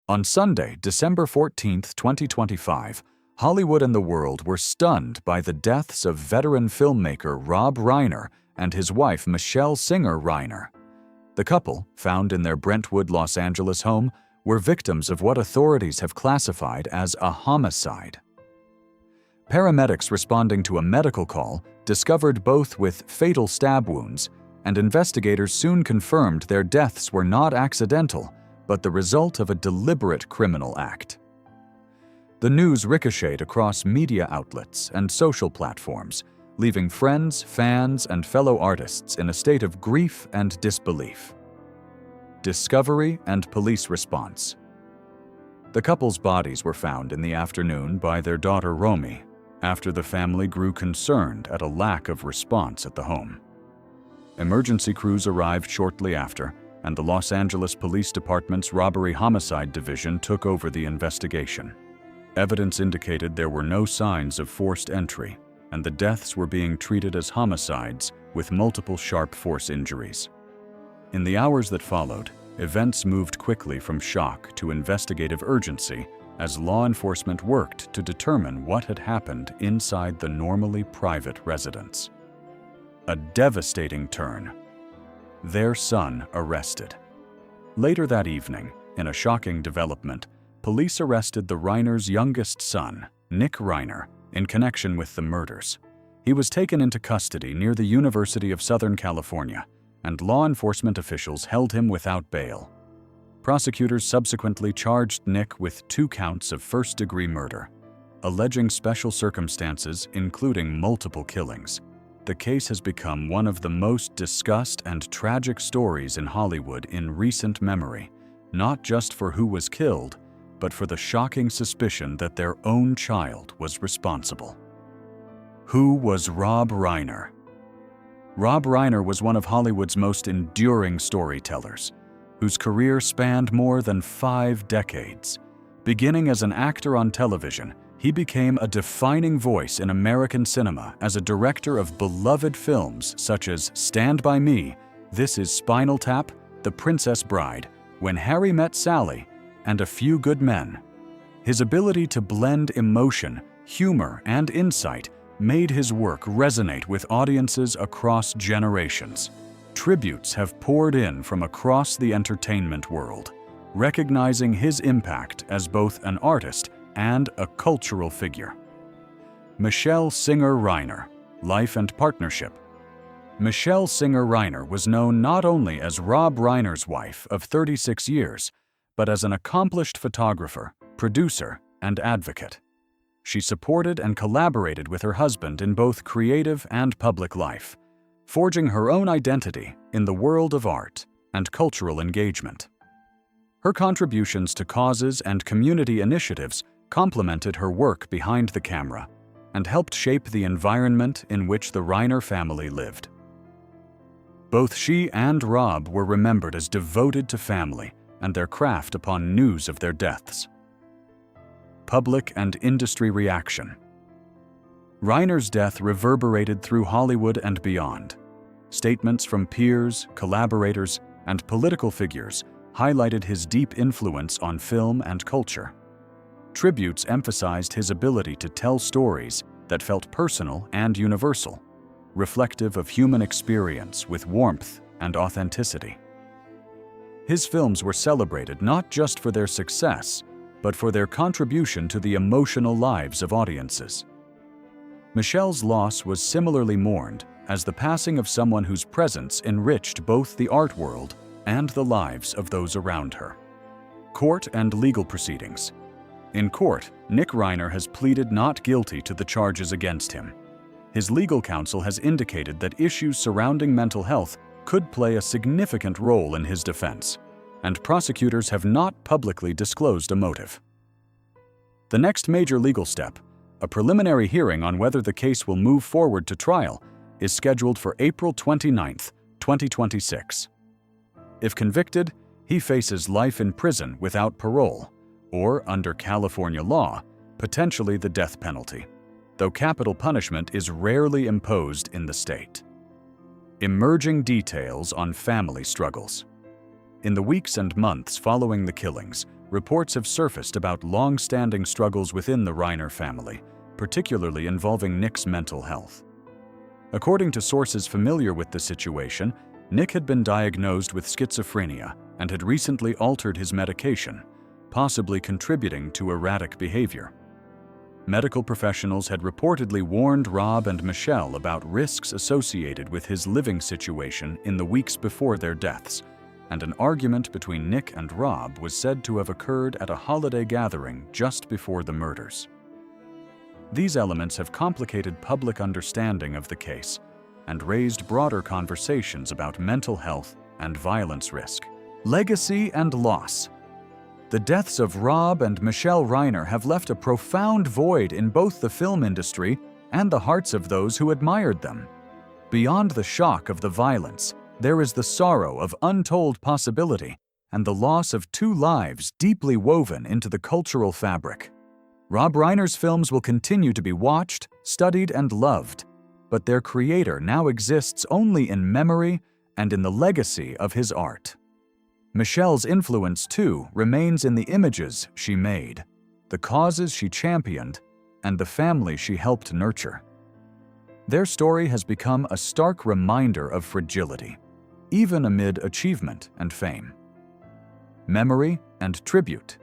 On Sunday, December 14, 2025, Hollywood and the world were stunned by the deaths of veteran filmmaker Rob Reiner and his wife Michelle Singer Reiner. The couple, found in their Brentwood, Los Angeles home, were victims of what authorities have classified as a homicide. Paramedics responding to a medical call discovered both with fatal stab wounds, and investigators soon confirmed their deaths were not accidental, but the result of a deliberate criminal act. The news ricocheted across media outlets and social platforms, leaving friends, fans, and fellow artists in a state of grief and disbelief. Discovery and police response. The couple's bodies were found in the afternoon by their daughter Romy, after the family grew concerned at a lack of response at the home. Emergency crews arrived shortly after, and the Los Angeles Police Department's Robbery Homicide Division took over the investigation. Evidence indicated there were no signs of forced entry, and the deaths were being treated as homicides with multiple sharp force injuries. In the hours that followed, events moved quickly from shock to investigative urgency as law enforcement worked to determine what had happened inside the normally private residence. A devastating turn. Their son arrested. Later that evening, in a shocking development, police arrested the Reiner's youngest son, Nick Reiner, in connection with the murders. He was taken into custody near the University of Southern California, and law enforcement officials held him without bail. Prosecutors subsequently charged Nick with 2 counts of first-degree murder, alleging special circumstances including multiple killings. The case has become one of the most discussed and tragic stories in Hollywood in recent memory, not just for who was killed, but for the shocking suspicion that their own child was responsible. Who was Rob Reiner? Rob Reiner was one of Hollywood's most enduring storytellers, whose career spanned more than 5 decades. Beginning as an actor on television, he became a defining voice in American cinema as a director of beloved films such as Stand By Me, This Is Spinal Tap, The Princess Bride, When Harry Met Sally, and A Few Good Men. His ability to blend emotion, humor, and insight made his work resonate with audiences across generations. Tributes have poured in from across the entertainment world, recognizing his impact as both an artist and a cultural figure. Michelle Singer Reiner, life and partnership. Michelle Singer Reiner was known not only as Rob Reiner's wife of 36 years, but as an accomplished photographer, producer, and advocate. She supported and collaborated with her husband in both creative and public life, forging her own identity in the world of art and cultural engagement. Her contributions to causes and community initiatives complemented her work behind the camera and helped shape the environment in which the Reiner family lived. Both she and Rob were remembered as devoted to family and their craft upon news of their deaths. Public and industry reaction. Reiner's death reverberated through Hollywood and beyond. Statements from peers, collaborators, and political figures highlighted his deep influence on film and culture. Tributes emphasized his ability to tell stories that felt personal and universal, reflective of human experience with warmth and authenticity. His films were celebrated not just for their success, but for their contribution to the emotional lives of audiences. Michelle's loss was similarly mourned as the passing of someone whose presence enriched both the art world and the lives of those around her. Court and legal proceedings. In court, Nick Reiner has pleaded not guilty to the charges against him. His legal counsel has indicated that issues surrounding mental health could play a significant role in his defense, and prosecutors have not publicly disclosed a motive. The next major legal step, a preliminary hearing on whether the case will move forward to trial, is scheduled for April 29, 2026. If convicted, he faces life in prison without parole, or, under California law, potentially the death penalty, though capital punishment is rarely imposed in the state. Emerging details on family struggles. In the weeks and months following the killings, reports have surfaced about long-standing struggles within the Reiner family, particularly involving Nick's mental health. According to sources familiar with the situation, Nick had been diagnosed with schizophrenia and had recently altered his medication, possibly contributing to erratic behavior. Medical professionals had reportedly warned Rob and Michelle about risks associated with his living situation in the weeks before their deaths, and an argument between Nick and Rob was said to have occurred at a holiday gathering just before the murders. These elements have complicated public understanding of the case and raised broader conversations about mental health and violence risk. Legacy and loss. The deaths of Rob and Michelle Reiner have left a profound void in both the film industry and the hearts of those who admired them. Beyond the shock of the violence, there is the sorrow of untold possibility and the loss of two lives deeply woven into the cultural fabric. Rob Reiner's films will continue to be watched, studied, and loved, but their creator now exists only in memory and in the legacy of his art. Michelle's influence, too, remains in the images she made, the causes she championed, and the family she helped nurture. Their story has become a stark reminder of fragility, even amid achievement and fame. Memory and tribute.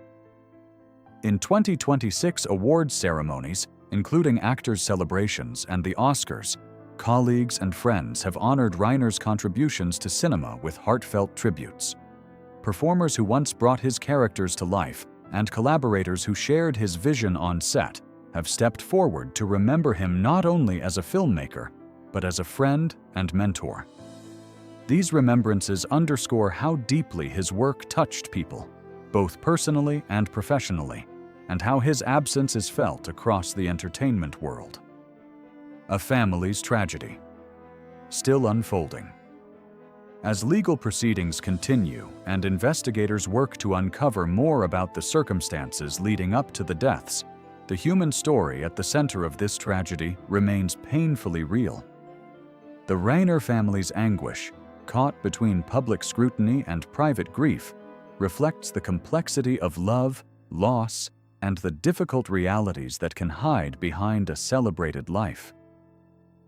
In 2026 awards ceremonies, including actors' celebrations and the Oscars, colleagues and friends have honored Reiner's contributions to cinema with heartfelt tributes. Performers who once brought his characters to life and collaborators who shared his vision on set have stepped forward to remember him not only as a filmmaker, but as a friend and mentor. These remembrances underscore how deeply his work touched people, both personally and professionally, and how his absence is felt across the entertainment world. A family's tragedy. Still unfolding. As legal proceedings continue and investigators work to uncover more about the circumstances leading up to the deaths, the human story at the center of this tragedy remains painfully real. The Reiner family's anguish, caught between public scrutiny and private grief, reflects the complexity of love, loss, and the difficult realities that can hide behind a celebrated life.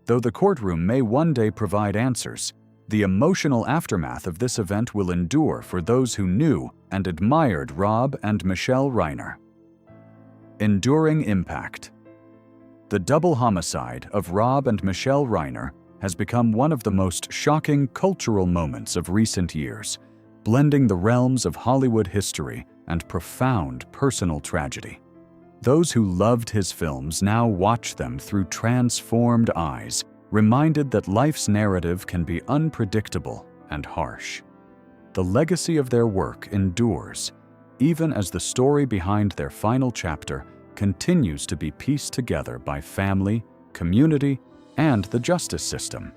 Though the courtroom may one day provide answers, the emotional aftermath of this event will endure for those who knew and admired Rob and Michelle Reiner. Enduring impact. The double homicide of Rob and Michelle Reiner has become one of the most shocking cultural moments of recent years, blending the realms of Hollywood history and profound personal tragedy. Those who loved his films now watch them through transformed eyes, reminded that life's narrative can be unpredictable and harsh. The legacy of their work endures, even as the story behind their final chapter continues to be pieced together by family, community, and the justice system.